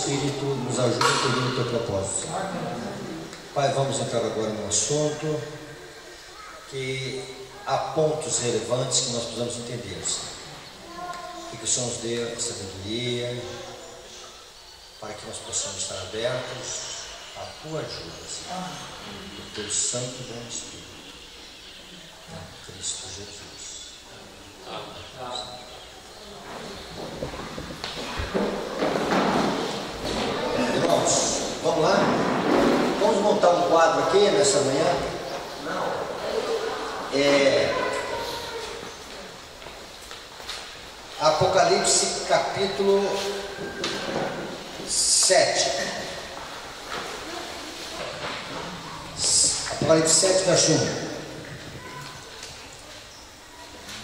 Espírito nos ajude a entender o teu propósito. Pai, vamos entrar agora num assunto que há pontos relevantes que nós precisamos entender, Senhor. Que o Senhor nos dê a sabedoria para que nós possamos estar abertos à tua ajuda, Senhor, do teu santo e bom Espírito, em Cristo Jesus. Irmãos, vamos lá? Vamos montar um quadro aqui nessa manhã? Apocalipse capítulo 7. Apocalipse 7, verso 1.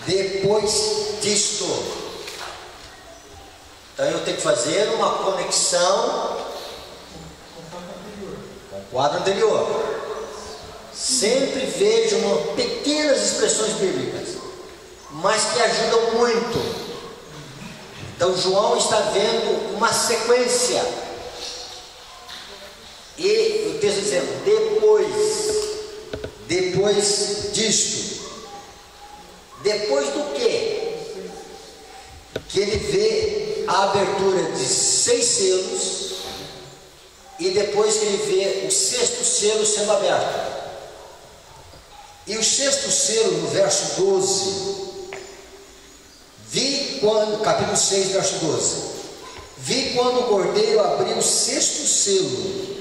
Depois disto. Então eu tenho que fazer uma conexão com o quadro anterior. Sempre vejo pequenas expressões bíblicas, mas que ajudam muito. Então João está vendo uma sequência. E o texto dizendo, depois disto. Depois do quê? Que ele vê a abertura de 6 selos, e depois que ele vê o 6º selo sendo aberto. E o 6º selo, no verso 12, capítulo 6, verso 12, vi quando o cordeiro abriu o 6º selo,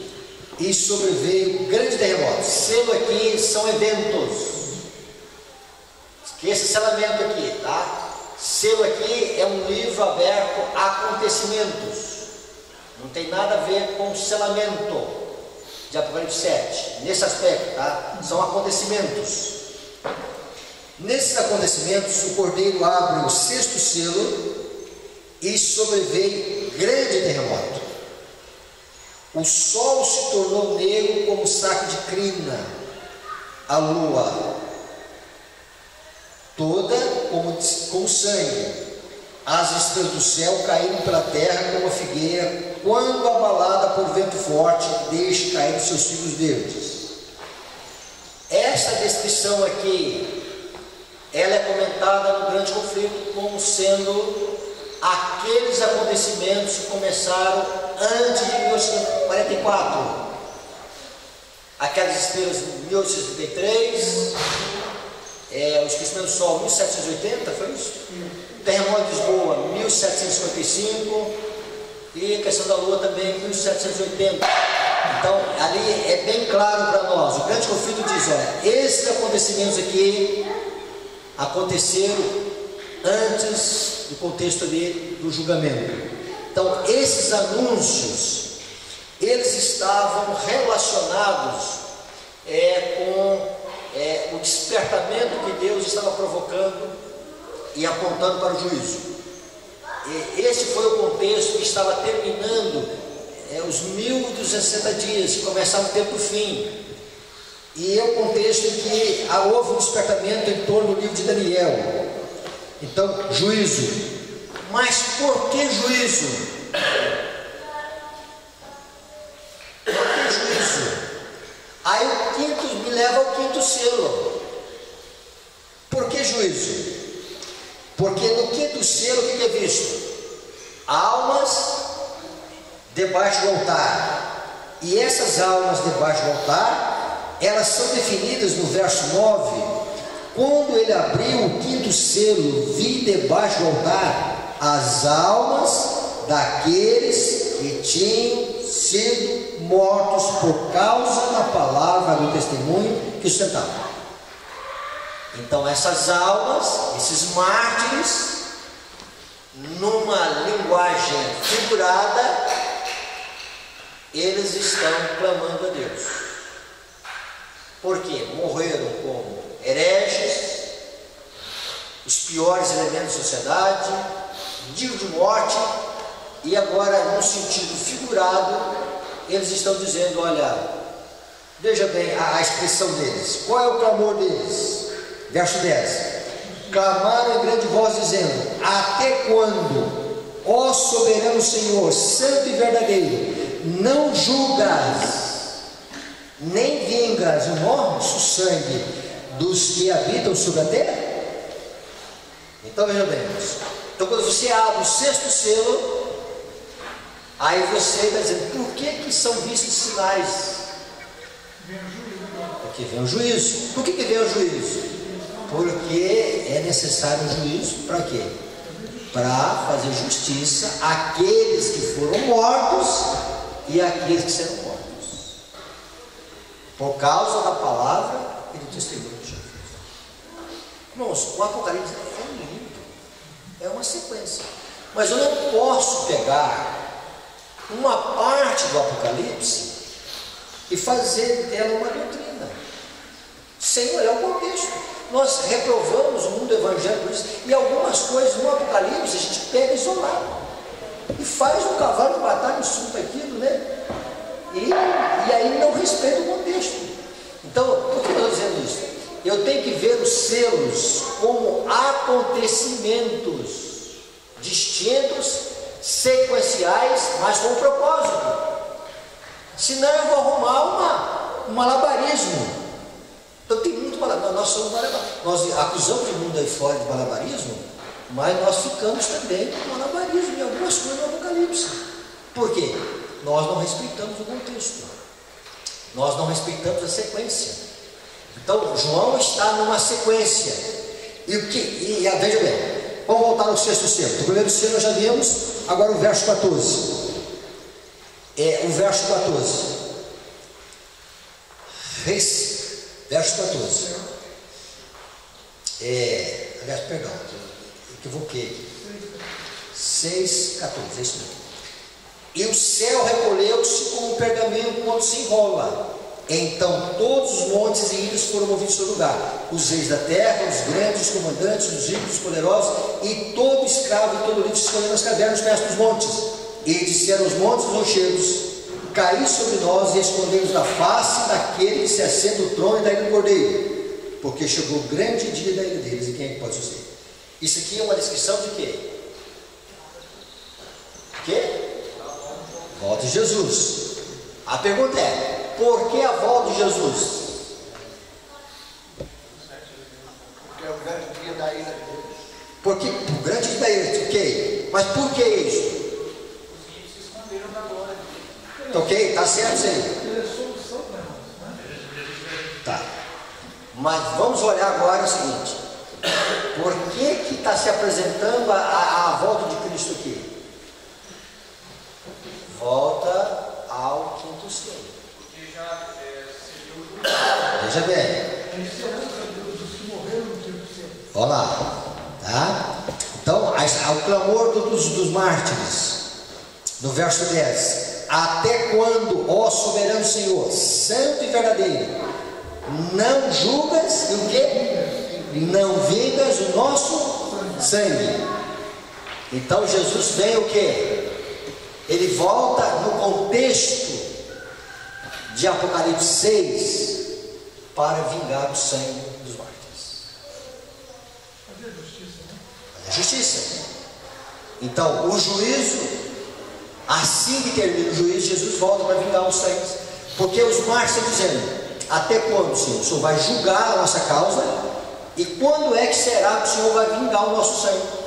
e sobreveio grande terremoto. Selo aqui são eventos. Esse selamento aqui, tá? Selo aqui é um livro aberto a acontecimentos. Não tem nada a ver com selamento de Apocalipse 7, nesse aspecto, tá? São acontecimentos. Nesses acontecimentos, o cordeiro abre o 6º selo e sobreveio grande terremoto. O sol se tornou negro como saco de crina, a lua toda como sangue, as estrelas do céu caíram pela terra como a figueira, quando abalada por vento forte, deixa cair os seus figos verdes. Essa descrição aqui, ela é comentada no grande conflito como sendo aqueles acontecimentos que começaram antes de 1844. Aquelas estrelas de 1833, o esquecimento do sol 1780, foi isso? O terremoto de Lisboa 1755 e a questão da lua também 1780. Então ali é bem claro para nós. O grande conflito diz, olha, esses acontecimentos aqui aconteceram antes do contexto ali do julgamento. Então esses anúncios, eles estavam relacionados com o despertamento que Deus estava provocando e apontando para o juízo. Esse foi o contexto que estava terminando os 1260 dias, que começava o tempo do fim. E é o contexto em que houve um despertamento em torno do livro de Daniel. Então, juízo. Mas por que juízo? Por que juízo? Aí o quinto me leva ao 5º selo. Por que juízo? Porque no 5º selo, o que é visto? Almas debaixo do altar. E essas almas debaixo do altar, elas são definidas no verso 9. Quando ele abriu o 5º selo, vi debaixo do altar as almas daqueles que tinham sido mortos por causa da palavra do testemunho que sustentavam. Então essas almas, esses mártires, numa linguagem figurada, eles estão clamando a Deus. Porque morreram como hereges, os piores elementos da sociedade, digno de morte, e agora, num sentido figurado, eles estão dizendo, olha, veja bem a expressão deles. Qual é o clamor deles? Verso 10. Clamaram em grande voz dizendo, até quando, ó soberano Senhor, santo e verdadeiro, não julgas, nem vingas o nosso sangue dos que habitam sobre a terra? Então veja bem, então quando você abre o sexto selo, aí você está dizendo, por que são vistos sinais? Porque vem o juízo. Por que vem o juízo? Porque é necessário o juízo para quê? Para fazer justiça àqueles que foram mortos e àqueles que serão mortos por causa da palavra e do testemunho de Jesus. Irmãos, o Apocalipse é lindo, é uma sequência, mas eu não posso pegar uma parte do Apocalipse e fazer dela uma doutrina, sem olhar o contexto. Nós reprovamos o mundo evangélico por isso, e algumas coisas no Apocalipse a gente pega isolado e faz um cavalo de batalha em cima daquilo, né? E aí não respeita o contexto. Então, por que eu estou dizendo isso? Eu tenho que ver os selos como acontecimentos distintos, sequenciais, mas com propósito. Senão eu vou arrumar um malabarismo. Então tem muito malabarismo. Nós somos malabarismo. Nós acusamos o mundo aí fora de malabarismo, mas nós ficamos também com malabarismo em algumas coisas no Apocalipse. Por quê? Nós não respeitamos o contexto, nós não respeitamos a sequência. Então João está numa sequência. Veja bem, vamos voltar no sexto selo. O primeiro selo nós já vimos, agora o verso 14. O verso 14. Verso 14. Aliás, perdão, equivoquei aqui. 6, 14, é isso mesmo. E o céu recolheu-se como um pergaminho quando se enrola. Então todos os montes e ilhas foram movidos ao lugar. Os reis da terra, os grandes, os comandantes, os ricos, os poderosos, e todo escravo e todo livre se escondeu nas cavernas perto dos montes. E disseram os montes e os rochedos: caí sobre nós e escondemos da face daquele que se assenta o trono e da ilha do Cordeiro, porque chegou o grande dia da ilha deles. E quem é que pode suceder? Isso aqui é uma descrição de quê? Volta de Jesus. A pergunta é: por que a volta de Jesus? Porque é o grande dia da ira deles. Porque o grande dia da ira, ok? Mas por que isso? Os ímpios se esconderam da glória de Deus. Ok, está certo isso aí. Ele é solução para nós, né? Tá. Mas vamos olhar agora o seguinte: por que está se apresentando a volta de Cristo aqui? Volta ao quinto selo. Porque já seria o juízo. Veja bem. É a esperança dos que morreram no quinto selo. Olha lá. Tá? Então, o clamor dos mártires, no verso 10: até quando, ó soberano Senhor, santo e verdadeiro, não julgas e o quê? Não vingas o nosso sangue. Então Jesus vem o quê? Ele volta no contexto de Apocalipse 6 para vingar o sangue dos mártires. Fazer justiça, né? Fazer justiça. Então, o juízo, assim que termina o juízo, Jesus volta para vingar os sangues. Porque os mártires estão dizendo: até quando, Senhor? O Senhor vai julgar a nossa causa? E quando é que será que o Senhor vai vingar o nosso sangue?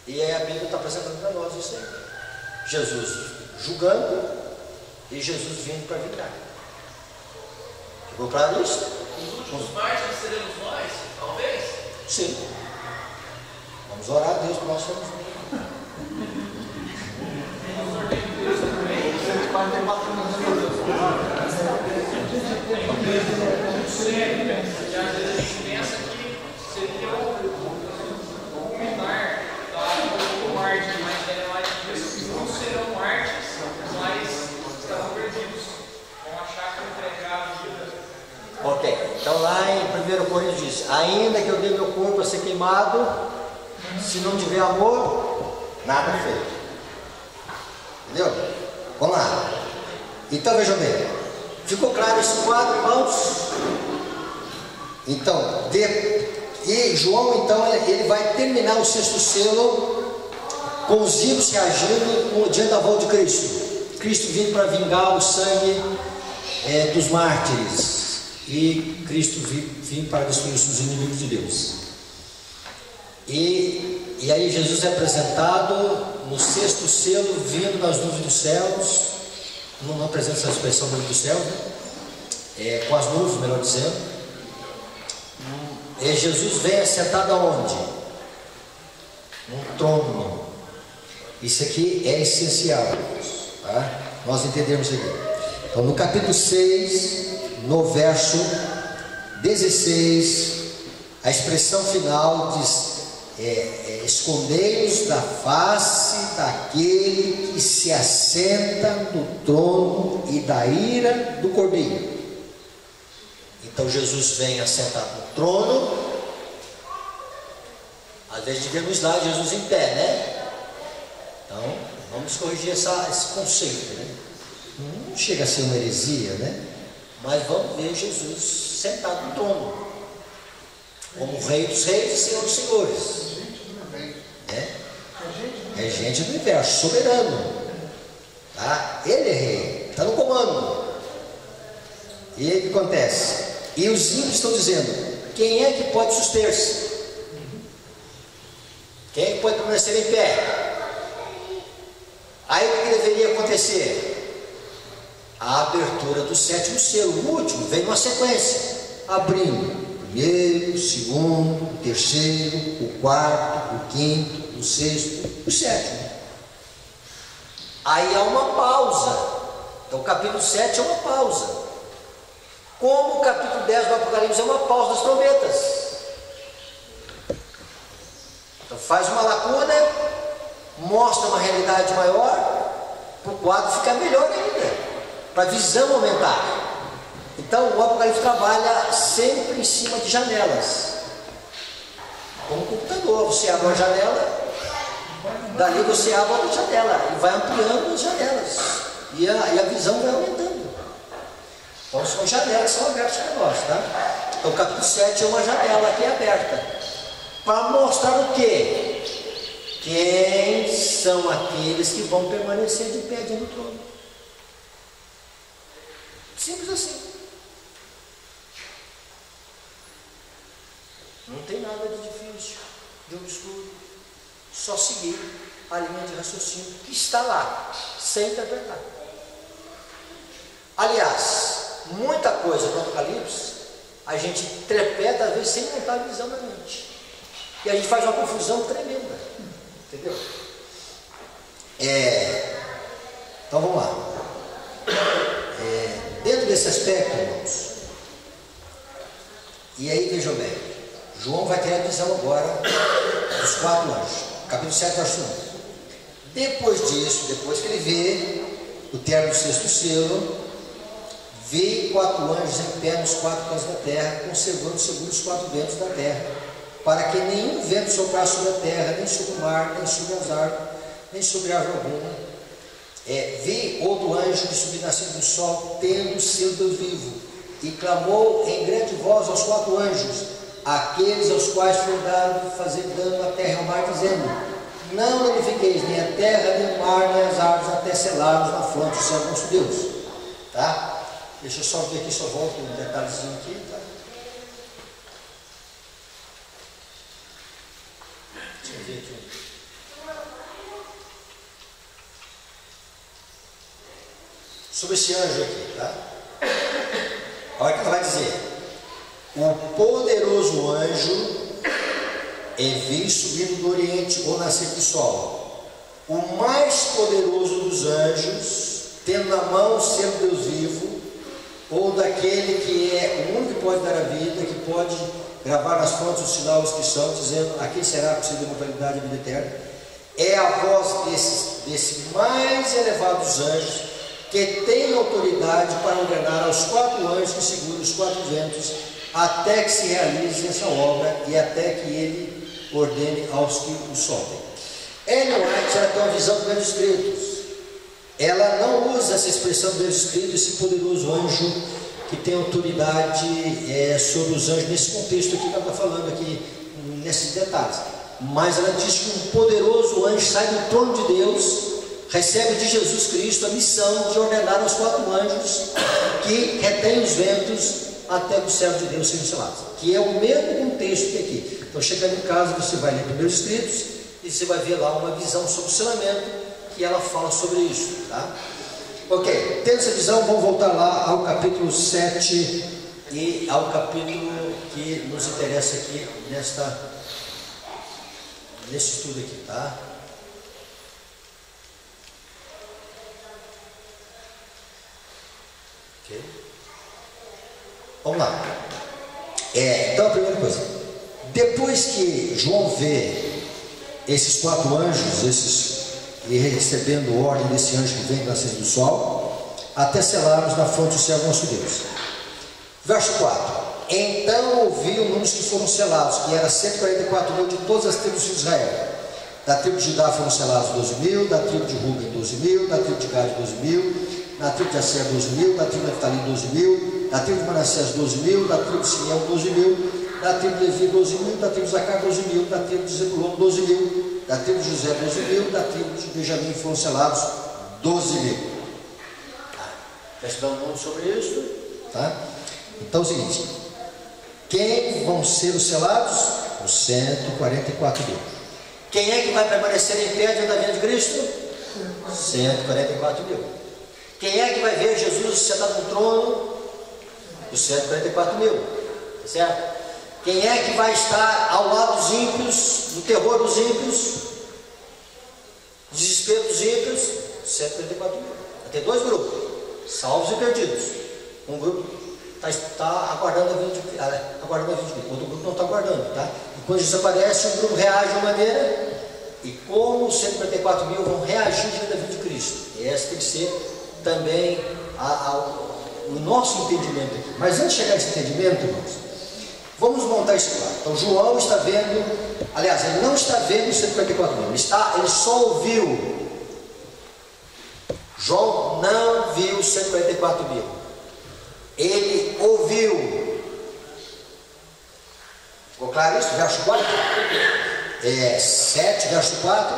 E aí a Bíblia está apresentando para nós isso aí. Jesus julgando e Jesus vindo para vingar. Ficou claro isso? Os últimos mártires seremos nós, talvez? Sim. Vamos orar a Deus para nós sermos. Vocês podem ter patrocinado E às vezes a gente pensa que seria o pilar do mártir, mas é mais que não serão mártires, mas estarão perdidos. Vão achar que entregaram a vida. Ok, então lá em 1 Coríntios diz: ainda que eu dê meu corpo a ser queimado, se não tiver amor, nada feito. Entendeu? Vamos lá. Então vejam bem, ficou claro esse quadro, irmãos? Então, e João então ele vai terminar o sexto selo com os vivos reagindo diante da volta de Cristo. Cristo vindo para vingar o sangue dos mártires, e Cristo vindo para destruir os inimigos de Deus. E aí Jesus é apresentado no sexto selo, vindo das nuvens dos céus. Não apresenta essa expressão nuvem dos céus, né? Com as nuvens, melhor dizendo. E Jesus vem assentado aonde? Num trono. Isso aqui é essencial, tá? Nós entendemos aqui. Então, no capítulo 6, no verso 16, a expressão final diz: escondei-os da face daquele que se assenta no trono e da ira do Cordeiro. Então Jesus vem assentado no trono. Às vezes vemos no slide Jesus em pé, né? Então vamos corrigir esse conceito, né? Não chega a ser uma heresia, né? Mas vamos ver Jesus sentado no trono, como Rei dos Reis e Senhor dos Senhores. É gente do universo, soberano, tá? Ele é rei, está no comando. E aí o que acontece? E os ímpios estão dizendo: quem é que pode suster-se? Quem é que pode permanecer em pé? Aí o que deveria acontecer? A abertura do sétimo selo, o último, vem numa sequência, abrindo o primeiro, o segundo, o terceiro, o quarto, o quinto, o sexto, o sétimo. Aí há uma pausa. Então o capítulo 7 é uma pausa, como o capítulo 10 do Apocalipse é uma pausa das trombetas. Então faz uma lacuna, mostra uma realidade maior, para o quadro ficar melhor ainda, para a visão aumentar. Então o Apocalipse trabalha sempre em cima de janelas, como um computador. Você abre uma janela, dali você abre outra janela e vai ampliando as janelas, e a visão vai aumentando. Então são janelas que são abertas para nós, tá? Então o capítulo 7 é uma janela que é aberta para mostrar o quê? Quem são aqueles que vão permanecer de pé diante do trono. Simples assim. Não tem nada de difícil, de obscuro. Só seguir a linha de raciocínio que está lá, sem interpretar. Aliás, muita coisa do Apocalipse a gente interpreta às vezes sem montar a visão na mente. E a gente faz uma confusão tremenda. Entendeu? Então vamos lá. Dentro desse aspecto, irmãos, e aí vejam bem, João vai ter a visão agora dos 4 anjos, capítulo 7, verso 1. Depois disso, depois que ele vê o término do sexto selo, vê 4 anjos em pé nos 4 cantos da terra, conservando segundo os 4 ventos da terra, para que nenhum vento soprasse sobre a terra, nem sobre o mar, nem sobre as árvores, nem sobre árvore alguma. Vi outro anjo que subiu nascido do sol, tendo o selo do Deus vivo, e clamou em grande voz aos 4 anjos, aqueles aos quais foi dado fazer dano à terra e ao mar, dizendo: não danifiqueis nem a terra, nem o mar, nem as árvores, até selarmos na fronte do Senhor nosso Deus. Tá? Deixa eu só ver aqui, só volto um detalhezinho aqui, tá? Deixa eu ver aqui. Sobre esse anjo aqui, tá? Olha o que ela vai dizer: o poderoso anjo vi subindo do oriente ou nascer do sol, o mais poderoso dos anjos, tendo na mão o selo de Deus vivo, ou daquele que é o único que pode dar a vida, que pode gravar nas fontes o sinal da inscrição, dizendo: a quem será possível a imortalidade e a vida eterna. É a voz desse mais elevado dos anjos, que tem autoridade para ordenar aos 4 anjos que seguram os 4 ventos, até que se realize essa obra e até que ele ordene aos que o soltem. Ellen White, ela tem uma visão dos Velhos Escritos. Ela não usa essa expressão dos Velhos Escritos, esse poderoso anjo que tem autoridade sobre os anjos, nesse contexto aqui que ela está falando aqui, nesses detalhes. mas ela diz que um poderoso anjo sai do trono de Deus, recebe de Jesus Cristo a missão de ordenar aos 4 anjos que retêm os ventos até que o servo de Deus seja selado, que é o mesmo contexto que aqui. Então, chegando em casa, você vai ler Primeiros Escritos e você vai ver lá uma visão sobre o selamento, que ela fala sobre isso, tá? Ok, tendo essa visão, vamos voltar lá ao capítulo 7 e ao capítulo que nos interessa aqui nesse estudo aqui, tá? Ok. Vamos lá. Então, a primeira coisa, depois que João vê esses 4 anjos, e recebendo ordem desse anjo que vem da nascente do sol, até selarmos na fonte do céu nosso Deus. Verso 4: Então ouvi os números que foram selados, que era 144 mil de todas as tribos de Israel. Da tribo de Judá foram selados 12 mil, da tribo de Ruben 12 mil, da tribo de Gad 12 mil, da tribo de Aser 12 mil, da tribo de Naftali 12 mil, da tribo de Manassés 12 mil, da tribo de Simeão 12 mil, da tribo de Levi 12 mil, da tribo de Zaccar 12 mil, da tribo de Zebulon 12 mil, da tribo de José 12 mil, da tribo de Benjamim foram selados 12 mil. Já estudamos muito sobre isso, tá? Então é o seguinte: quem vão ser os selados? Os 144 mil. Quem é que vai permanecer em pé diante da vinda de Cristo? 144 mil. Quem é que vai ver Jesus sentado no trono? Os 144 mil, tá certo? Quem é que vai estar ao lado dos ímpios, no terror dos ímpios, no desespero dos ímpios? 144 mil. Vai ter 2 grupos, salvos e perdidos. Um grupo está aguardando a vinda de Cristo, outro grupo não está aguardando, tá? E quando Jesus aparece, um grupo reage de uma maneira, e como os 144 mil vão reagir diante da vinda de Cristo. E essa tem que ser também o nosso entendimento aqui. Mas antes de chegar a esse entendimento, irmãos, vamos montar isso lá. Então João está vendo, aliás, ele não está vendo os 144 mil, ele só ouviu. João não viu os 144 mil, ele ouviu. Ficou claro isso? Verso 4? 7, verso 4.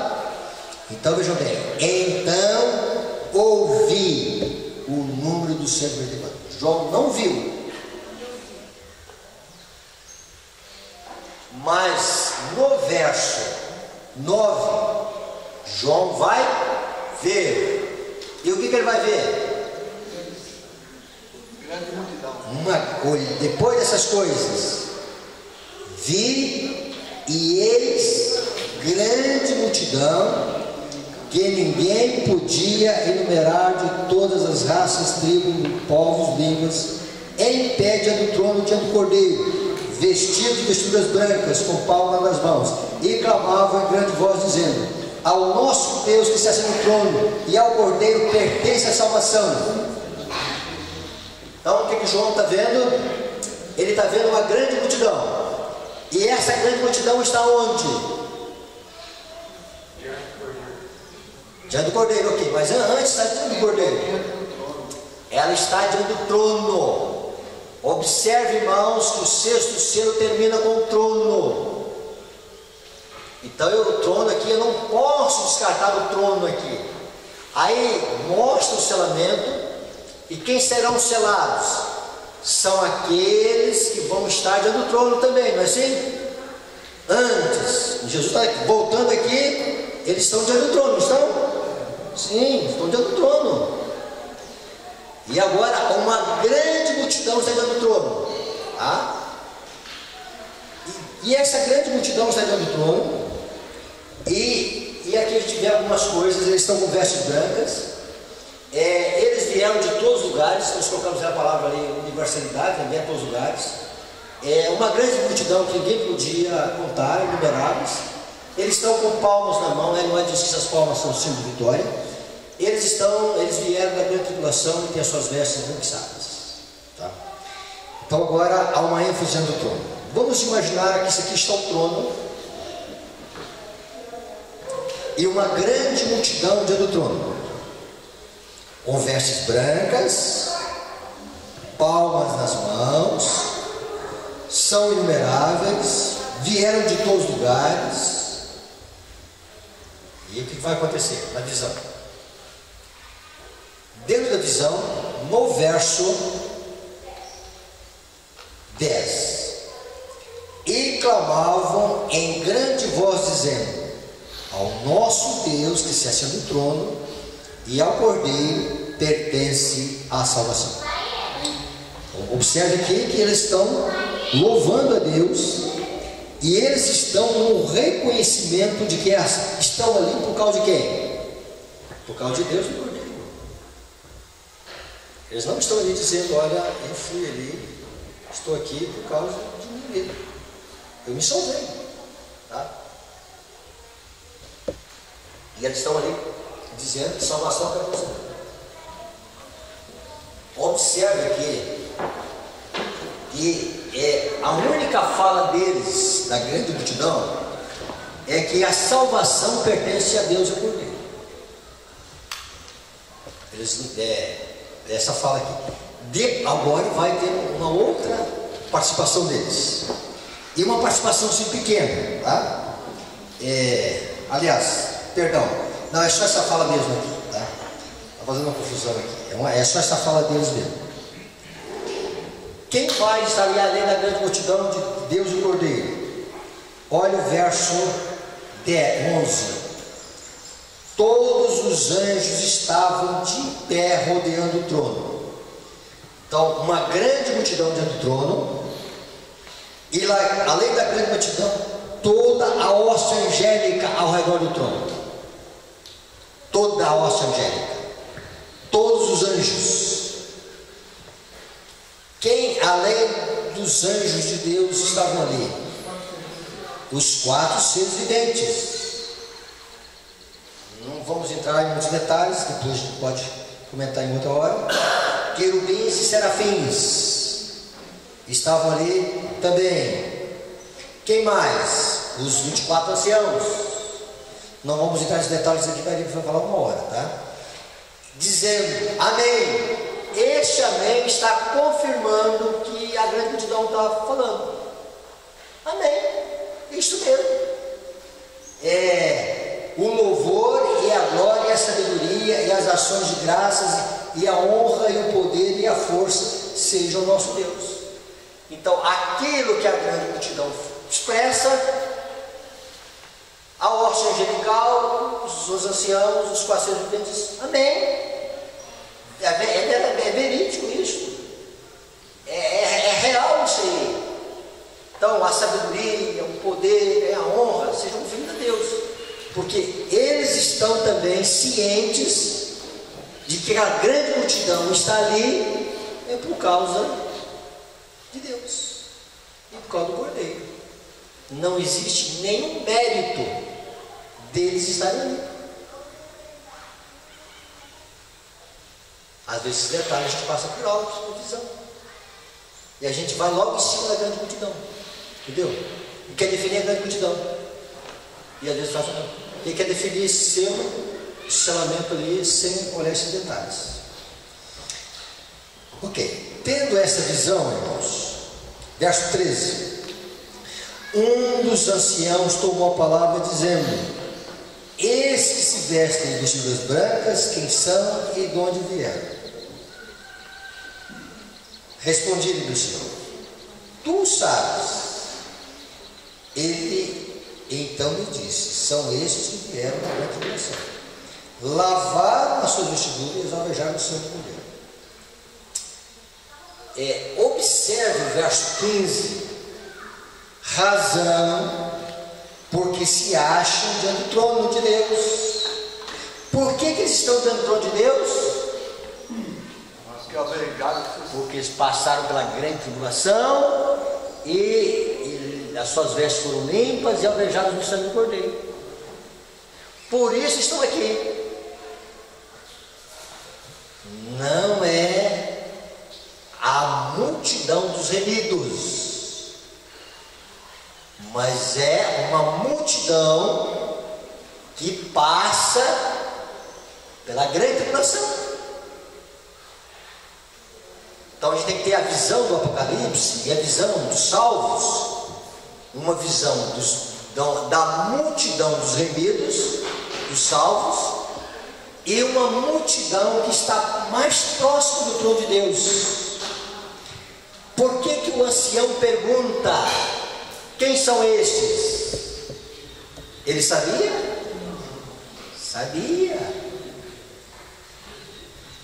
Então vejam bem: então ouvi o número dos 144. João não viu, mas no verso 9, João vai ver. E o que ele vai ver? Grande multidão. Uma coisa, depois dessas coisas, vi e eis grande multidão, que ninguém podia enumerar, de todas as raças, tribos, povos, línguas, em pé diante do trono, diante do Cordeiro, vestido de vestiduras brancas, com palmas nas mãos, e clamavam em grande voz, dizendo: ao nosso Deus que se assenta no trono e ao Cordeiro pertence a salvação. Então o que João está vendo? Ele está vendo uma grande multidão. E essa grande multidão está onde? Diante do Cordeiro, ok. Mas antes está diante do Cordeiro. Ela está diante do trono. Observe, irmãos, que o 6º selo termina com o trono. Então o trono aqui, eu não posso descartar o trono aqui. Aí mostra o selamento. E quem serão selados? São aqueles que vão estar diante do trono também, não é assim? Antes, Jesus está voltando aqui, eles estão diante do trono, não estão? Sim, estão diante do trono. E agora uma grande multidão está diante do trono, tá? E essa grande multidão está diante do trono. E aqui a gente vê algumas coisas. Eles estão com vestes brancas. Eles vieram de todos os lugares. Nós colocamos a palavra ali, universalidade, vieram de todos os lugares. Uma grande multidão que ninguém podia contar, inumeráveis. Eles estão com palmas na mão, né? Não é disso que essas palmas são símbolo de vitória. Eles vieram da grande tribulação e têm as suas vestes branquiçadas, tá? Então agora há uma ênfase no trono. Vamos imaginar que isso aqui está o trono e uma grande multidão diante do trono, com vestes brancas, palmas nas mãos, são inumeráveis, vieram de todos os lugares, E o que vai acontecer na visão? Dentro da visão, no verso 10, e clamavam em grande voz, dizendo: ao nosso Deus que se assenta no trono e ao Cordeiro pertence a salvação. Então, observe aqui que eles estão louvando a Deus e eles estão no reconhecimento de que estão ali por causa de quem? Por causa de Deus e do Cordeiro. Eles não estão ali dizendo: olha, eu fui ali, estou aqui por causa de mim mesmo, eu me salvei, tá? E eles estão ali dizendo que salvação é para você. Observe aqui que a única fala deles, da grande multidão, é que a salvação pertence a Deus e ao Cordeiro. Essa fala aqui. Agora vai ter uma outra participação deles. E uma participação assim pequena, tá? Aliás, perdão, não, é só essa fala mesmo aqui, tá? Está fazendo uma confusão aqui. É só essa fala deles mesmo. Quem mais está ali além da grande multidão de Deus e o Cordeiro? Olha o verso 11. Todos os anjos estavam de pé rodeando o trono. Então, uma grande multidão diante do trono. E lá, além da grande multidão, toda a hoste angélica ao redor do trono. Toda a hoste angélica. Todos os anjos. Quem além dos anjos de Deus estavam ali? Os 4 seres viventes. Não vamos entrar em muitos detalhes, depois a gente pode comentar em outra hora. Querubins e serafins estavam ali também. Quem mais? Os 24 anciãos. Não vamos entrar em detalhes aqui, mas a gente vai falar uma hora, tá? Dizendo amém. Este amém está confirmando o que a grande multidão está falando. Amém. Isso mesmo. O louvor e a glória e a sabedoria e as ações de graças e a honra e o poder e a força sejam o nosso Deus. Então, aquilo que a grande multidão expressa, a hoste angelical, os anciãos, os 4 seres viventes, amém. É verídico isso. É real isso aí. Então, a sabedoria, o poder, a honra sejam vindos a Deus. Porque eles estão também cientes de que a grande multidão está ali por causa de Deus e por causa do Cordeiro. Não existe nenhum mérito deles estarem ali. Às vezes esses detalhes a gente passa por alto, por visão. E a gente vai logo em cima da grande multidão. Entendeu? E quer definir a grande multidão. E às vezes faz não. E quer definir esse selamento ali sem olhar esses detalhes. Ok. Tendo essa visão, irmãos, verso 13. Um dos anciãos tomou a palavra dizendo: esses que se vestem de vestiduras brancas, quem são e de onde vieram? Respondi-lhe o Senhor: tu sabes. Ele então me disse: são estes que vieram da grande tribulação, lavaram as suas vestiduras e alvejaram o sangue do Cordeiro. Observe o verso 15. Razão porque se acham diante do trono de Deus. Por que eles estão diante do trono de Deus? Porque eles passaram pela grande tribulação e as suas vestes foram limpas e alvejadas no sangue do Cordeiro. Por isso estão aqui. Não é a multidão dos remidos, mas é uma multidão que passa pela grande tribulação. Então a gente tem que ter a visão do Apocalipse e a visão dos salvos, uma visão da multidão dos remidos dos salvos, e uma multidão que está mais próxima do trono de Deus. Por que o ancião pergunta: quem são estes? Ele sabia? Sabia.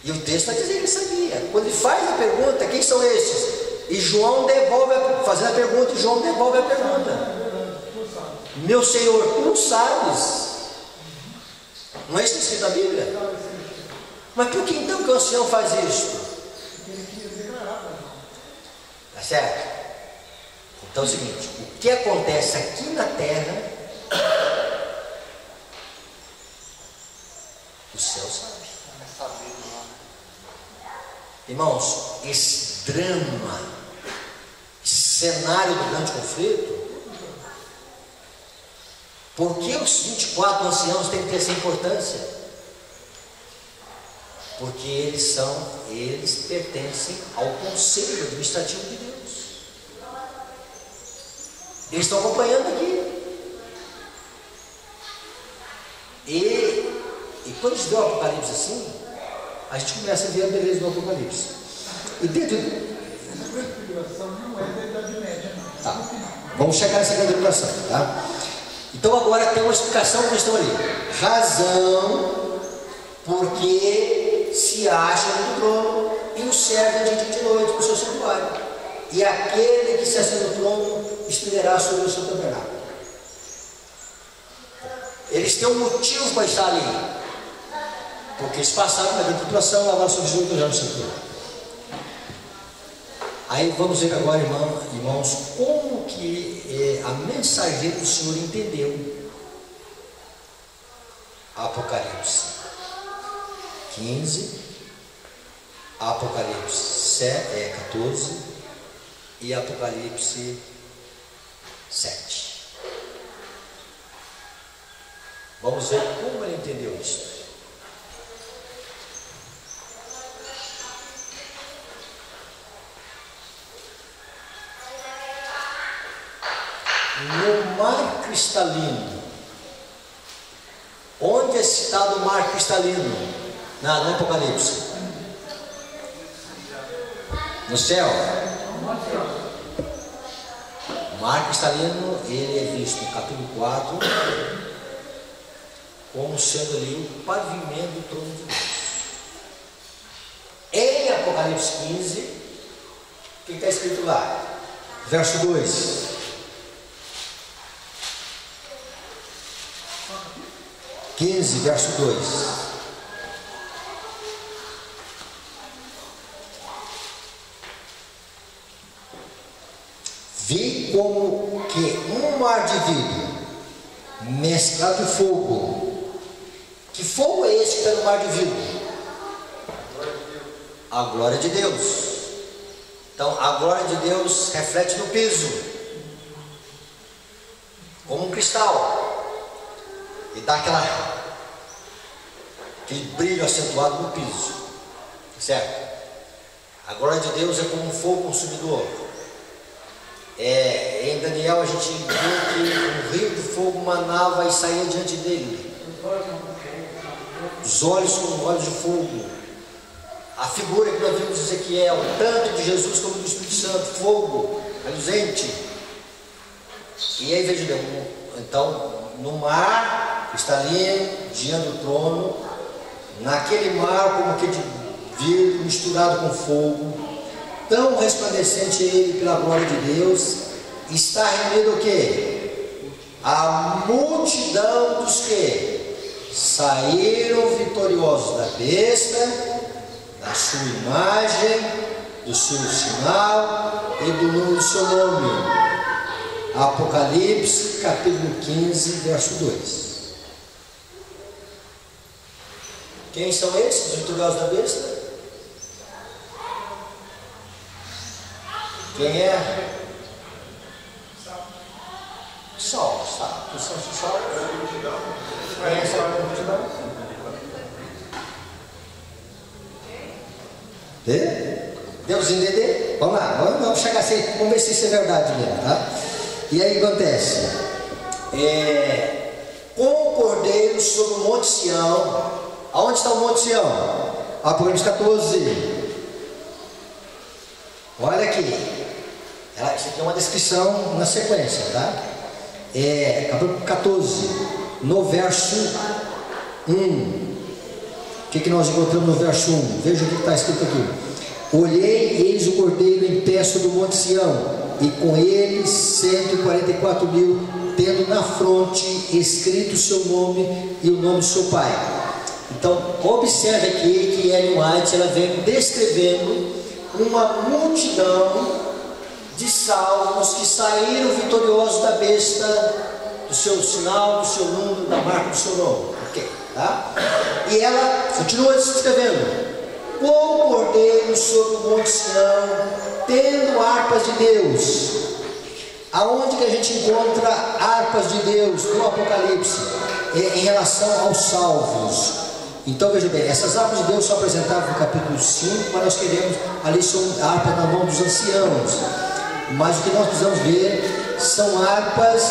E o texto está dizendo que ele sabia. Quando ele faz a pergunta: quem são estes? E João devolve, fazendo a pergunta, e João devolve a pergunta: meu Senhor, tu sabes. Não é isso que está escrito na Bíblia? Mas por que então que o ancião faz isso? Tá certo? Então é o seguinte: o que acontece aqui na terra, o céu sabe. Irmãos, esse drama, esse cenário do grande conflito, por que os 24 anciãos têm que ter essa importância? Porque eles pertencem ao conselho administrativo de Deus. Eles estão acompanhando aqui. E quando a gente vê o Apocalipse assim, a gente começa a ver a beleza do Apocalipse. E dentro essa grande tribulação não é da Idade Média, não. Tá. Vamos chegar nessa grande tribulação, tá? Então agora tem uma explicação para a questão ali. Razão porque se acha no trono e o serve de dia e de noite para o seu santuário. E aquele que se assenta no trono estenderá sobre o seu tabernáculo. Eles têm um motivo para estar ali. Porque eles passaram na grande tribulação, agora sobre o já no santuário. Aí vamos ver agora, irmãos, como que a mensageira do Senhor entendeu Apocalipse 15, Apocalipse 14 e Apocalipse 7. Vamos ver como ele entendeu isso. No mar cristalino, onde é citado o mar cristalino no Apocalipse? No céu. O mar cristalino, ele é visto no capítulo 4 como sendo ali o pavimento do trono de Deus. Em Apocalipse 15, o que está escrito lá? Verso 2: verso 2. Vi como que um mar de vidro mesclado de fogo. Que fogo é esse que está no mar de vidro? A glória de Deus. Então a glória de Deus reflete no piso, como um cristal, e dá aquele brilho acentuado no piso, certo? A glória de Deus é como um fogo consumidor. Em Daniel a gente vê que um rio de fogo manava e saía diante dele. Os olhos como olhos de fogo. A figura que nós vimos em Ezequiel, tanto de Jesus como do Espírito Santo, fogo, reluzente. E aí veja, então, no mar, está ali diante do trono, naquele mar como que de vidro misturado com fogo, tão resplandecente ele pela glória de Deus, está reunido o quê? A multidão dos que saíram vitoriosos da besta, da sua imagem, do seu sinal e do número do seu nome. Apocalipse capítulo 15, verso 2. Quem são esses vitoriosos da besta? Quem é? Sol, sabe? Quem são os sol? Conhece a multidão? Deus entender? Vamos lá, vamos chegar assim, vamos ver se isso é verdade mesmo, tá? E aí acontece, com o cordeiro Cordeiro sobre o Monte Sião. Aonde está o Monte Sião? Apocalipse 14. Olha aqui. Isso aqui é uma descrição na sequência, tá? Capítulo 14, no verso 1. O que nós encontramos no verso 1? Veja o que está escrito aqui. Olhei, eis o Cordeiro em pé sobre o Monte Sião, e com ele 144.000, tendo na fronte escrito o seu nome e o nome do seu pai. Então, observe aqui que Ellen White ela vem descrevendo uma multidão de salvos que saíram vitoriosos da besta, do seu sinal, do seu número, da marca do seu nome. Ok, tá? E ela continua descrevendo: com o Cordeiro sobre o Monte Sião, tendo harpas de Deus. Aonde que a gente encontra harpas de Deus no Apocalipse? Em relação aos salvos. Então veja bem, essas harpas de Deus são apresentadas no capítulo 5, mas nós queremos, ali são harpas na mão dos anciãos. Mas o que nós precisamos ver são harpas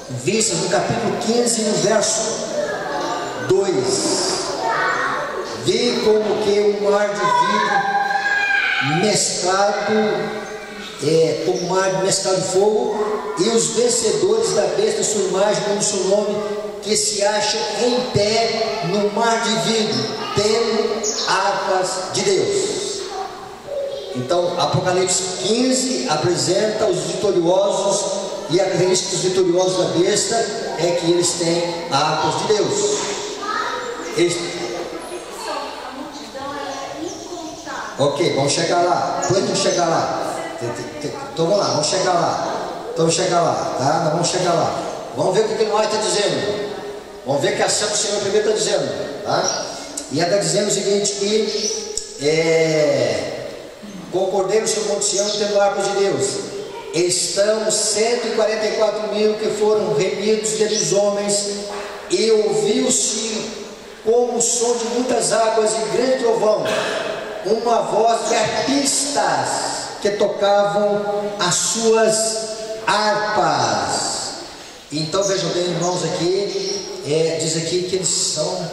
vistas no capítulo 15, no verso 2. Vi como que um mar de vidro mesclado, como um mar mesclado de fogo, e os vencedores da besta, sua imagem, com o seu nome, que se acham em pé no mar de vidro, tendo harpas de Deus. Então, Apocalipse 15 apresenta os vitoriosos, e a característica dos vitoriosos da besta é que eles têm harpas de Deus. Ok, vamos chegar lá. Depois vamos chegar lá. Então vamos lá, vamos chegar lá. Vamos chegar lá, tá? Nós vamos chegar lá. Vamos ver o que o Noé está dizendo. Vamos ver o que a ação do Senhor primeiro está dizendo, tá? E ela está dizendo o seguinte, que com o Cordeiro sobre o Monte Sião, tendo harpas de Deus, estão 144.000 que foram remidos deles homens, e ouviu-se como o som de muitas águas e grande trovão, uma voz de arpistas que tocavam as suas harpas. Então vejam bem, irmãos, aqui diz aqui que eles são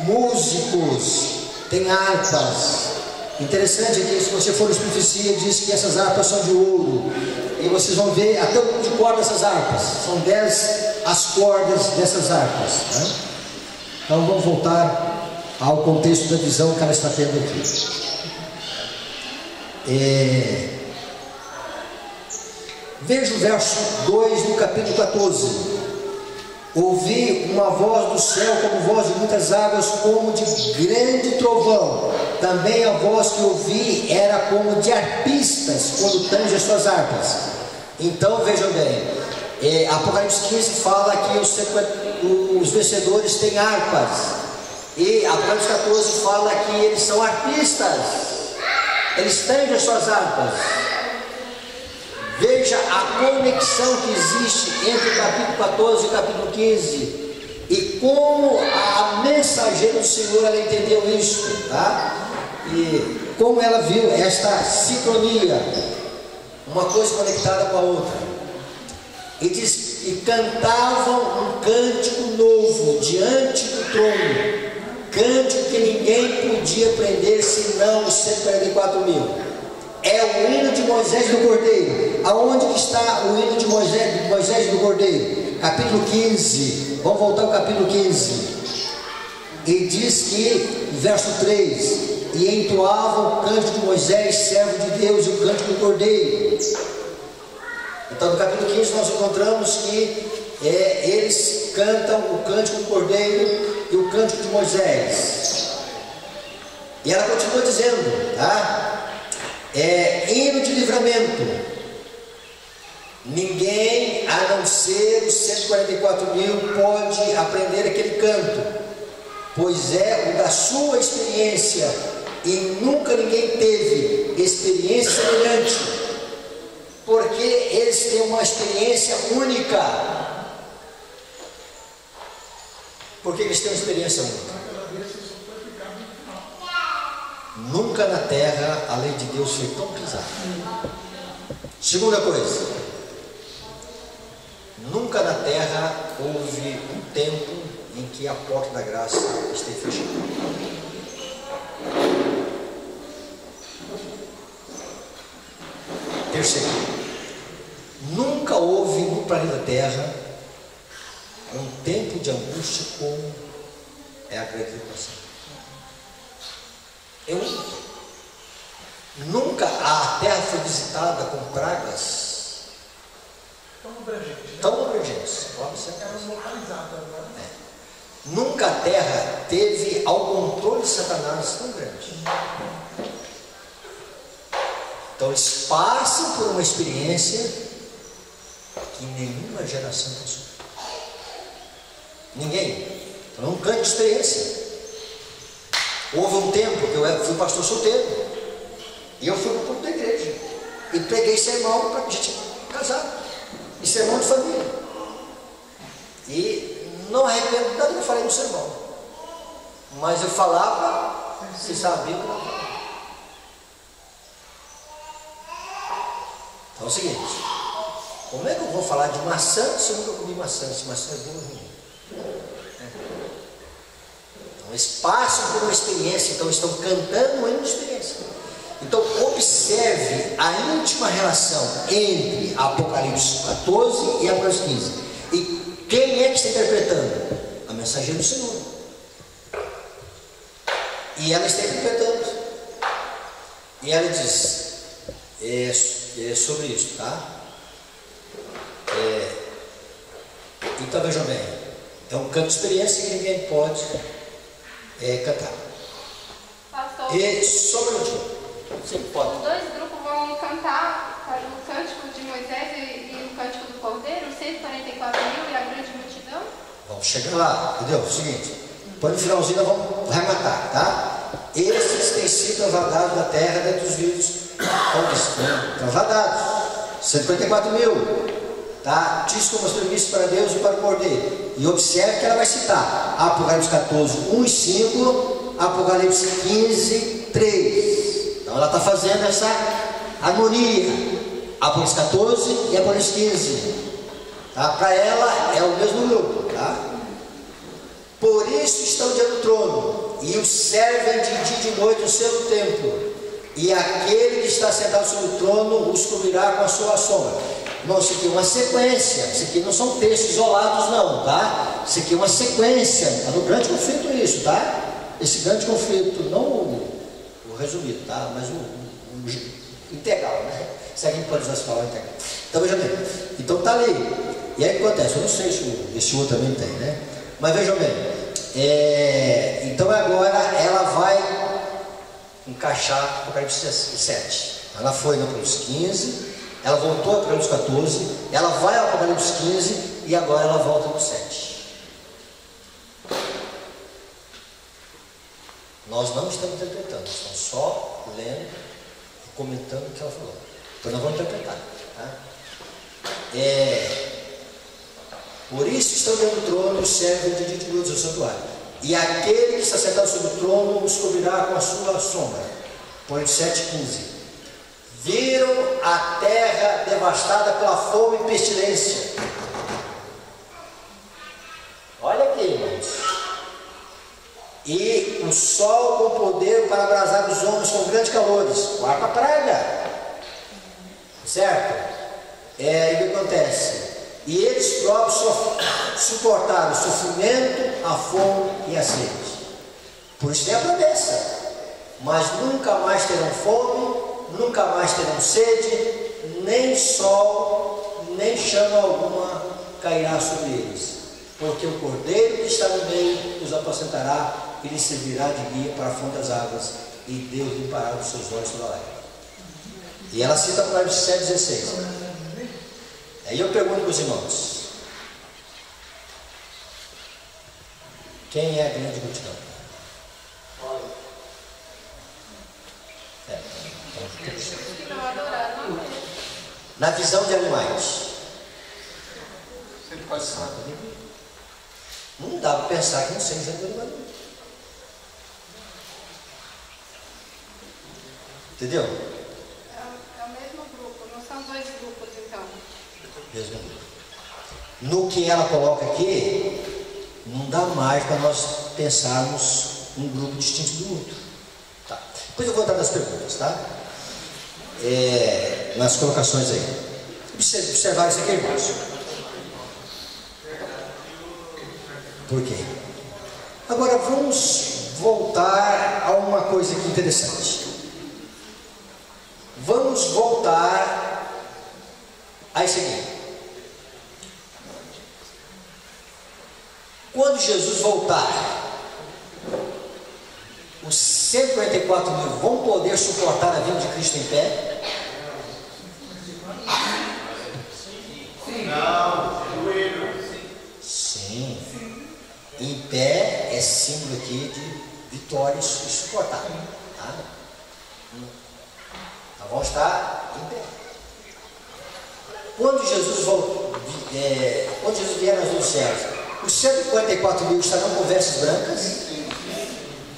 músicos, têm harpas. Interessante aqui, se você for no Profecia, diz que essas harpas são de ouro, e vocês vão ver até o número de cordas dessas harpas, são 10 as cordas dessas harpas, né? Então vamos voltar ao contexto da visão que ela está tendo aqui. Veja o verso 2 no capítulo 14. Ouvi uma voz do céu como voz de muitas águas, como de grande trovão. Também a voz que ouvi era como de arpistas, quando tangem as suas harpas. Então vejam bem, Apocalipse 15 fala que os vencedores têm harpas, e Apocalipse 14 fala que eles são arpistas, eles tangem as suas harpas. Veja a conexão que existe entre o capítulo 14 e o capítulo 15, e como a mensageira do Senhor ela entendeu isso, tá? E como ela viu esta sincronia, uma coisa conectada com a outra. E diz que cantavam um cântico novo diante do trono, cântico que ninguém podia aprender senão os 144.000. É o hino de Moisés e do Cordeiro. Aonde que está o hino de Moisés e do Cordeiro? Capítulo 15. Vamos voltar ao capítulo 15. E diz que, verso 3: e entoavam o cântico de Moisés, servo de Deus, e o cântico do Cordeiro. Então no capítulo 15 nós encontramos que eles cantam o cântico do Cordeiro e o cântico de Moisés. E ela continua dizendo, tá? Hino de livramento. Ninguém a não ser os 144.000 pode aprender aquele canto, pois é o da sua experiência, e nunca ninguém teve experiência semelhante, porque eles têm uma experiência única. Por que eles têm uma experiência única? Nunca na terra a lei de Deus foi tão pisada. Segunda coisa, nunca na terra houve um tempo em que a porta da graça esteja fechada. Terceiro, nunca houve no planeta Terra um tempo de angústia como é a grande tribulação. Nunca a Terra foi visitada com pragas tão abrangentes. Nunca a Terra teve ao controle de Satanás tão grande. Então eles passam por uma experiência que nenhuma geração passou. Ninguém. Então é um grande experiência. Houve um tempo que eu fui pastor solteiro. E eu fui para o culto da igreja. E preguei sermão para a gente casar. E sermão de família. E não arrependo nada que eu falei no sermão. Mas eu falava, se sabia que eu não falava. Então é o seguinte, como é que eu vou falar de maçã se eu nunca comi maçã? Se maçã é bem ruim. Então eles passam por uma experiência, então estão cantando uma experiência. Então observe a íntima relação entre Apocalipse 14 e Apocalipse 15. E quem é que está interpretando? A mensageira do Senhor. E ela está interpretando. E ela diz, sobre isso, tá? Então vejam bem, é um canto de experiência que ninguém pode cantar. Pastor, E só um minutinho. Sim, pode. os dois grupos vão cantar o cântico de Moisés e o cântico do Cordeiro, 144 mil e a grande multidão? Vamos chegar lá, entendeu? É o seguinte, depois no finalzinho nós vamos rematar, tá? Esses têm sido travadados da terra dentro dos vivos. Estão travadados. 144 mil. Tá? Diz como serviço para Deus e para o Cordeiro. E observe que ela vai citar Apocalipse 14, 1 e 5, Apocalipse 15, 3. Então ela está fazendo essa harmonia. Apocalipse 14 e Apocalipse 15. Tá? Para ela é o mesmo grupo. Tá? Por isso estão diante do trono, e os servem de dia e de noite no seu templo, e aquele que está sentado sobre o trono os cobrirá com a sua sombra. Não, isso aqui é uma sequência, isso aqui não são textos isolados não, tá? Isso aqui é uma sequência, é no grande conflito isso, tá? Esse grande conflito, não o resumido, tá? Mas o integral, né? Se alguém pode usar essa palavra integral. Então veja bem, então tá ali, e aí o que acontece? Eu não sei se esse outro também tem, né? Mas vejam bem, então agora ela vai encaixar o Apocalipse 7. Ela foi no Apocalipse 15, ela voltou ao Apocalipse 14, ela vai ao Apocalipse 15 e agora ela volta no 7. Nós não estamos interpretando, estamos só lendo e comentando o que ela falou. Então nós vamos interpretar. Tá? Por isso estão diante do trono os servos de dia e de noite do santuário. E aquele que está sentado sobre o trono os cobrirá com a sua sombra. Põe 7,15. Viram a terra devastada pela fome e pestilência. Olha aqui, irmãos. E o sol com poder para abrasar os homens com grandes calores. Quarta praga. Certo? E o que acontece? E eles próprios suportaram o sofrimento, a fome e a sede. Por isso tem a promessa. Mas nunca mais terão fome, nunca mais terão sede, nem sol, nem chama alguma cairá sobre eles. Porque o Cordeiro que está no meio os apacentará e lhes servirá de guia para a fonte das águas, e Deus limpará dos seus olhos toda a lágrima. E ela cita Apocalipse 7,16. Aí eu pergunto para os irmãos: quem é a grande multidão? Na visão de animais, Você pode falar. não dá para pensar que não seja de animais. Entendeu? É o mesmo grupo, não são dois grupos então. Mesmo. No que ela coloca aqui, Não dá mais para nós pensarmos um grupo distinto do outro. Tá. Depois eu vou entrar nas perguntas, tá? Nas colocações aí. Observar isso aqui, irmãos. Por quê? Agora vamos voltar a uma coisa aqui interessante. Vamos voltar a isso aqui. Quando Jesus voltar, os 144 mil vão poder suportar a vinda de Cristo em pé? Não, joelho. Sim. Em pé é símbolo aqui de vitória e suportar. Tá? Então vão estar em pé. Quando Jesus vier nas duas céus, os 144 mil estarão com vestes brancas.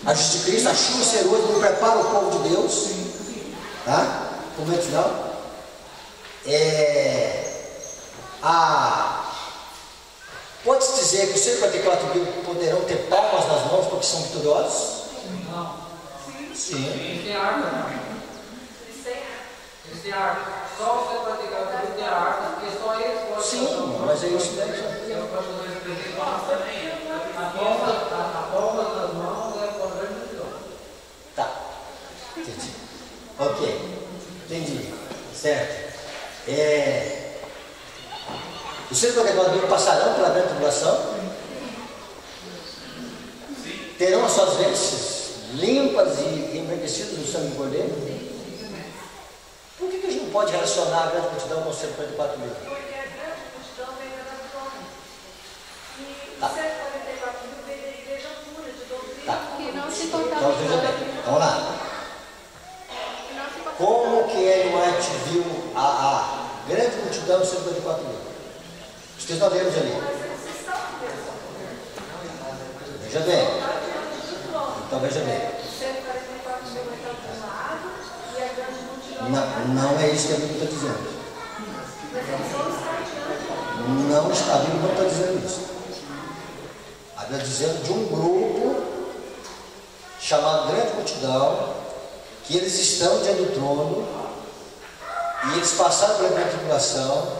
A justiça de Cristo, a chuva serôsa, não prepara o povo de Deus. Tá? Momento final. Pode-se dizer que os 144 mil poderão ter palmas nas mãos porque são vitoriosos? Não. Sim. Eles têm arma, não. Eles têm arma. Só os 144 mil têm arma, porque só eles podem. Sim, mas é isso daí. A palma das mãos é para o grande multidão. Tá. Entendi. Ok. Entendi. Certo. Os 144 mil passarão pela grande tribulação? Terão as suas vestes limpas e embranquecidas no sangue do Cordeiro? Por que a gente não pode relacionar a grande multidão com os 144 mil? Porque a grande multidão vem da doutrina. E os 144 mil vem da igreja pura, de doutrina. Tá. Que não se Então contabilizou. veja bem, vamos lá. Que não se contabilizou. Como que Ellen White viu a grande multidão dos 144 mil? Vocês não lemos ali. Mas eles estão mesmo. Veja bem. Está diante do trono. Então veja bem. 144 mil estão de um lado e a grande multidão Não é isso que a Bíblia está dizendo. Mas eles vão estar diante. Não, a Bíblia não está dizendo isso. A Bíblia está dizendo de um grupo chamado grande multidão, que eles estão diante do trono e eles passaram pela grande tribulação.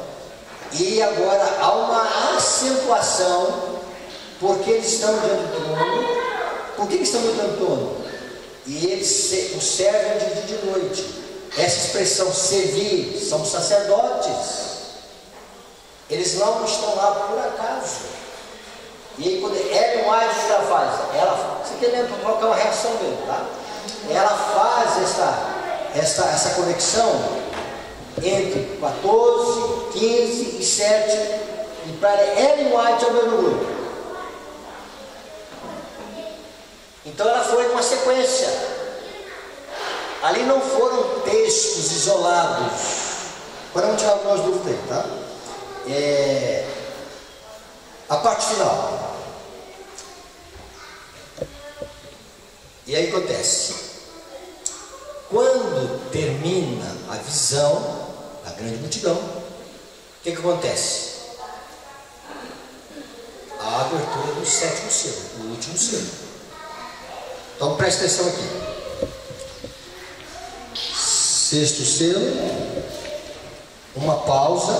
E agora há uma acentuação, porque eles estão diante do trono. Por que eles estão diante do trono? E eles o servem de dia e de noite. Essa expressão servir são sacerdotes. Eles não estão lá por acaso. E aí quando Ellen White, o que ela faz? Você quer mesmo colocar uma reação mesmo, tá? Ela faz essa conexão entre 14, 15 e 7, e para Ellen White é o mesmo grupo. Então ela foi numa sequência. Ali não foram textos isolados. Para não tirar algumas dúvidas aí, tá? A parte final. E aí acontece. Quando termina a visão da grande multidão, o que acontece? A abertura do sétimo selo, do último selo. Então preste atenção aqui. Sexto selo, uma pausa,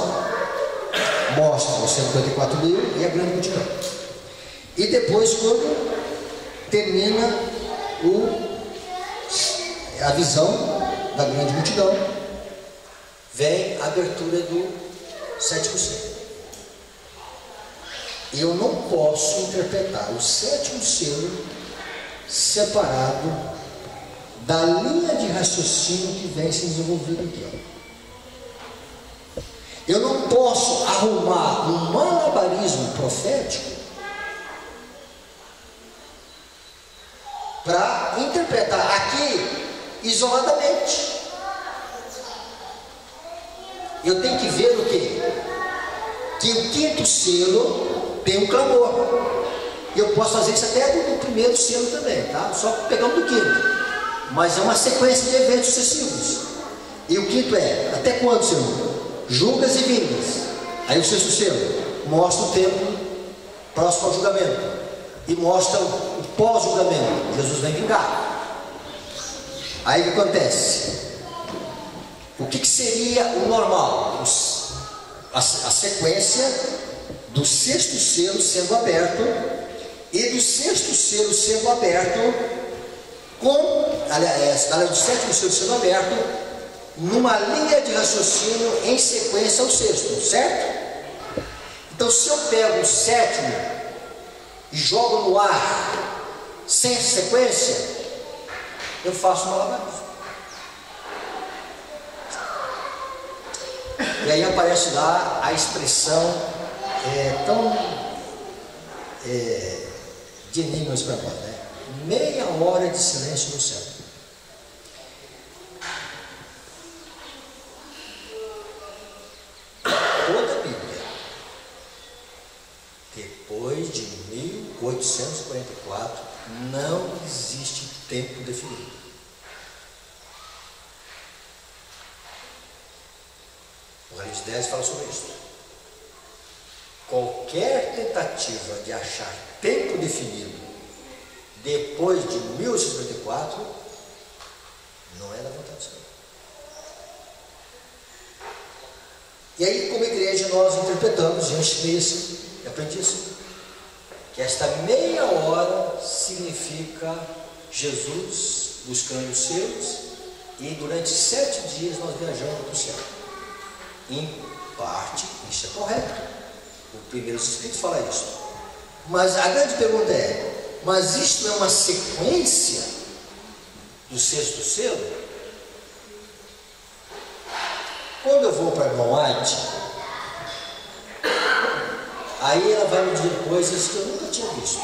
mostra os 154 mil e a grande multidão. E depois, quando termina a visão da grande multidão, vem a abertura do sétimo selo. Eu não posso interpretar o sétimo selo separado da linha de raciocínio que vem se desenvolvendo aqui. Eu não posso arrumar um malabarismo profético para interpretar aqui isoladamente. Eu tenho que ver o quê? Que o quinto selo tem um clamor. E eu posso fazer isso até do primeiro selo também, tá? Só pegando do quinto. Mas é uma sequência de eventos sucessivos. E o quinto é, até quando, Senhor? Julgas e vingas. Aí o sexto selo mostra o tempo próximo ao julgamento, e mostra o pós-julgamento. Jesus vem vingar. Aí o que acontece? O que seria o normal? A sequência do sexto selo sendo aberto e do sexto selo sendo aberto do sétimo selo sendo aberto numa linha de raciocínio em sequência ao sexto, certo? Então, se eu pego o sétimo e jogo no ar sem sequência, eu faço um malabarismo. E aí aparece lá a expressão de enigmas para nós, né? Meia hora de silêncio no céu. Toda a Bíblia, depois de 1844, não existe tempo definido. O Apocalipse 10 fala sobre isso. Qualquer tentativa de achar tempo definido depois de 1854 não é da vontade do Senhor. E aí, como igreja, nós interpretamos, gente desse, e aprendi isso, que esta meia hora significa Jesus buscando os seus, e durante 7 dias nós viajamos para o céu. Em parte, isso é correto. O primeiro escrito fala isso. Mas a grande pergunta é: mas isto é uma sequência do sexto selo? Quando eu vou para a irmã White, aí ela vai me dizer coisas que eu nunca tinha visto.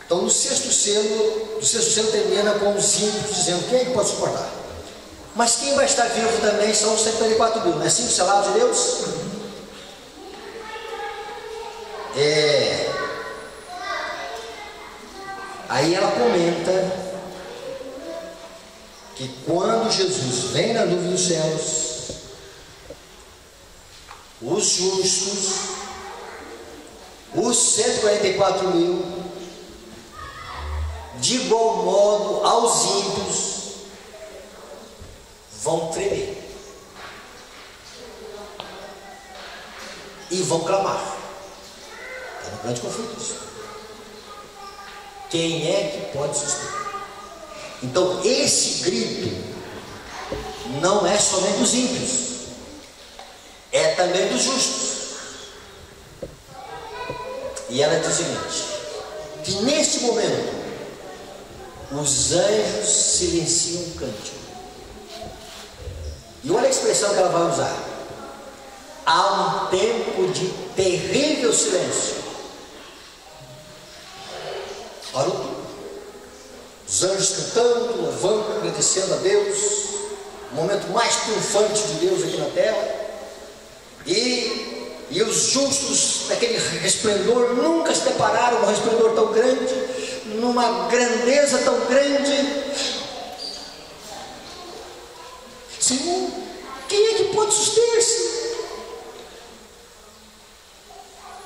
Então, no sexto selo termina com os ímpios dizendo: quem é que pode suportar? Mas quem vai estar vivo também são os 144 mil, não é 5 selados de Deus? Aí ela comenta que quando Jesus vem na nuvem dos céus, os justos, os 144 mil, de igual modo aos ímpios, vão tremer e vão clamar. Está no grande conflito isso. Quem é que pode sustentar? Então, esse grito não é somente dos ímpios, é também dos justos. E ela diz o seguinte: que neste momento os anjos silenciam o cântico. E olha a expressão que ela vai usar: há um tempo de terrível silêncio. Parou tudo. Os anjos cantando, louvando, agradecendo a Deus, o momento mais triunfante de Deus aqui na terra. E os justos, naquele resplendor, nunca se depararam com um resplendor tão grande, numa grandeza tão grande. Senhor, quem é que pode suster-se?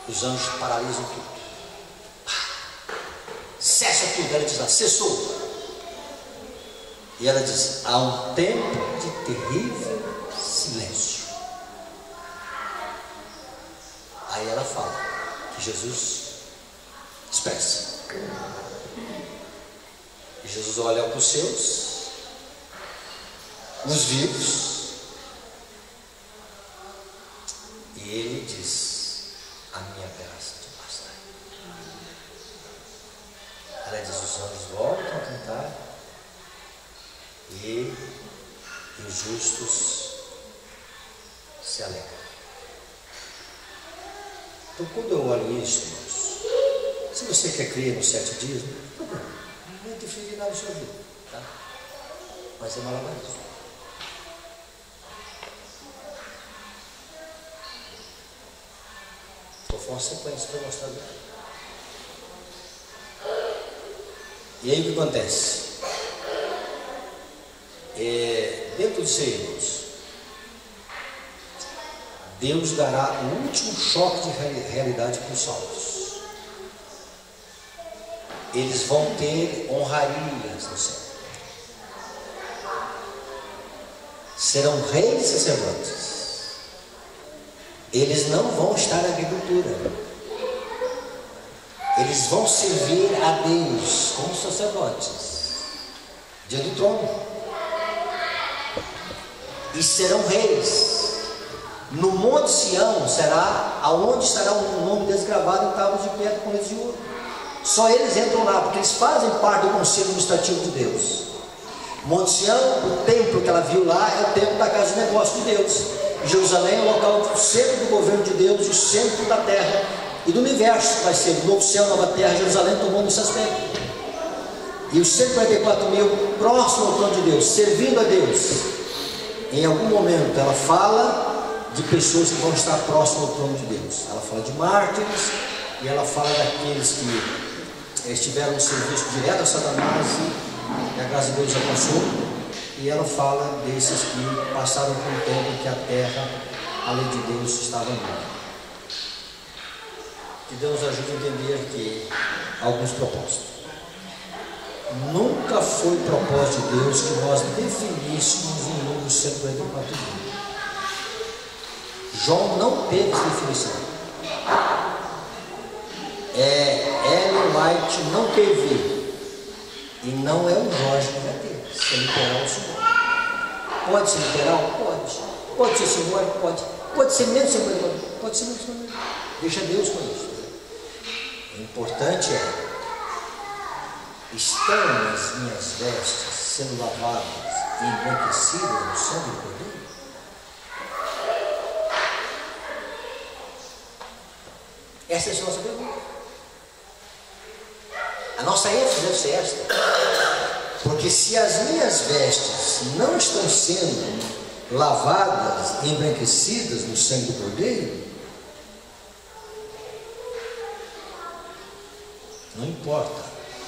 Os anjos paralisam tudo. Cessa tudo. Ela diz lá: cessou. E ela diz: há um tempo de terrível silêncio. Aí ela fala que Jesus expressa. E Jesus olha para os seus, os vivos, e ele diz: a minha graça te basta. Ela diz: os anjos voltam a cantar e os justos se alegram. Então, quando eu olho isso, irmãos, se você quer crer nos 7 dias, não vai interferir nada na sua vida, tá? Mas é malabarismo. Foi uma sequência para mostrar. E aí o que acontece? dentro disso aí, irmãos, Deus dará o último choque de realidade para os salvos. Eles vão ter honrarias no céu. Serão reis e sacerdotes. Eles não vão estar na agricultura. Eles vão servir a Deus como sacerdotes diante do trono. E serão reis. No Monte Sião será aonde estará o nome deles gravado em tábuas de pedra com letras de ouro. Só eles entram lá, porque eles fazem parte do conselho administrativo de Deus. Monte Sião, o templo que ela viu lá, é o templo da casa de negócio de Deus. Jerusalém é o local do centro do governo de Deus, o centro da terra e do universo. Vai ser novo céu, nova terra. Jerusalém tomando esse aspecto. E os 144 mil próximos ao trono de Deus, servindo a Deus. Em algum momento ela fala de pessoas que vão estar próximas ao trono de Deus. Ela fala de mártires e ela fala daqueles que estiveram no serviço direto a Satanás e a graça de Deus alcançou. E ela fala desses que passaram por um tempo em que a terra, a lei de Deus, estava nua. Que Deus ajude a entender que alguns propósitos. Nunca foi propósito de Deus que nós definíssemos um número 144 mil. João não teve essa definição. Ellen White não teve. E não é o Jorge que vai ter. Se é literal ou simbólico. Pode ser literal? Pode. Pode ser simbólico? Pode. Pode ser menos simbólico? Pode ser menos simbólico. Deixa Deus com isso. O importante é: estão as minhas vestes sendo lavadas e embranquecidas no sangue do Cordeiro? Essa é a nossa pergunta. A nossa ênfase deve ser esta. Porque se as minhas vestes não estão sendo lavadas e embranquecidas no sangue do Cordeiro, não importa,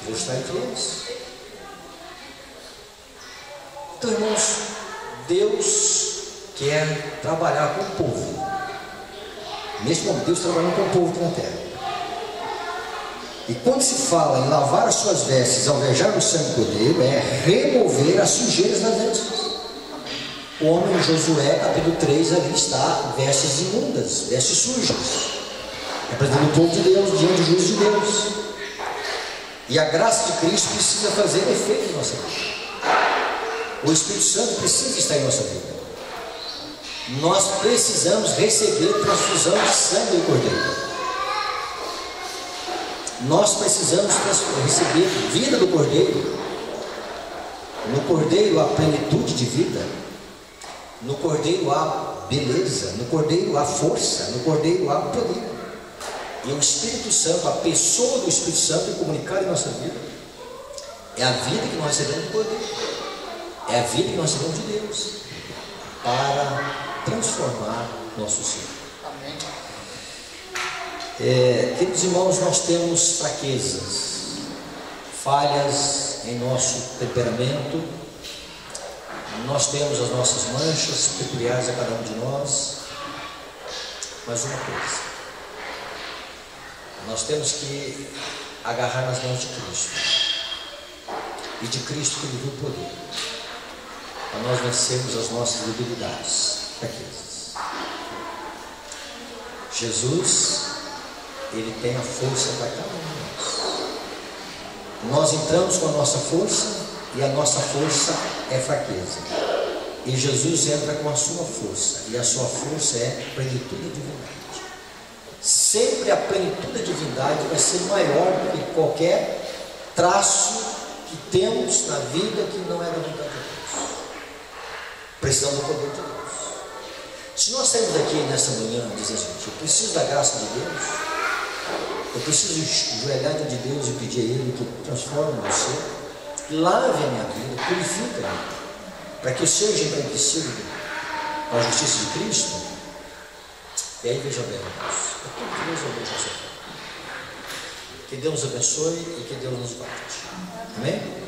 vou estar entre eles. Então, irmãos, Deus quer trabalhar com o povo. Neste momento, Deus trabalhando com o povo aqui na terra. E quando se fala em lavar as suas vestes, alvejar o sangue do Cordeiro, é remover as sujeiras das vestes. O homem em Josué, capítulo 3, ali está: vestes imundas, vestes sujas, representando o povo de Deus diante do juízo de Deus. E a graça de Cristo precisa fazer efeito em nossa vida. O Espírito Santo precisa estar em nossa vida. Nós precisamos receber transfusão de sangue do Cordeiro. Nós precisamos receber vida do Cordeiro. No Cordeiro há plenitude de vida. No Cordeiro há beleza. No Cordeiro há força. No Cordeiro há poder. E o Espírito Santo, a pessoa do Espírito Santo comunicada em nossa vida, é a vida que nós recebemos do Cordeiro. É a vida que nós recebemos de Deus para transformar nosso ser. Queridos irmãos, nós temos fraquezas, falhas em nosso temperamento, nós temos as nossas manchas peculiares a cada um de nós, mas uma coisa: nós temos que agarrar nas mãos de Cristo, e de Cristo que Ele viu o poder, para nós vencermos as nossas debilidades, fraquezas. Jesus, Ele tem a força para cada um de nós. Nós entramos com a nossa força e a nossa força é fraqueza. E Jesus entra com a sua força, e a sua força é plenitude da divindade. Sempre a plenitude da divindade vai ser maior do que qualquer traço que temos na vida que não é da vontade de Deus. Precisamos do poder de Deus. Se nós sairmos daqui nessa manhã dizendo assim: eu preciso da graça de Deus, eu preciso ajoelhar diante de Deus e pedir a Ele que transforme você, lave a minha vida, purifica-me, para que eu seja embranquecido com a justiça de Cristo. E aí veja bem, irmãos, é tudo que Deus abençoe. Que Deus nos abençoe e que Deus nos guarde. Amém?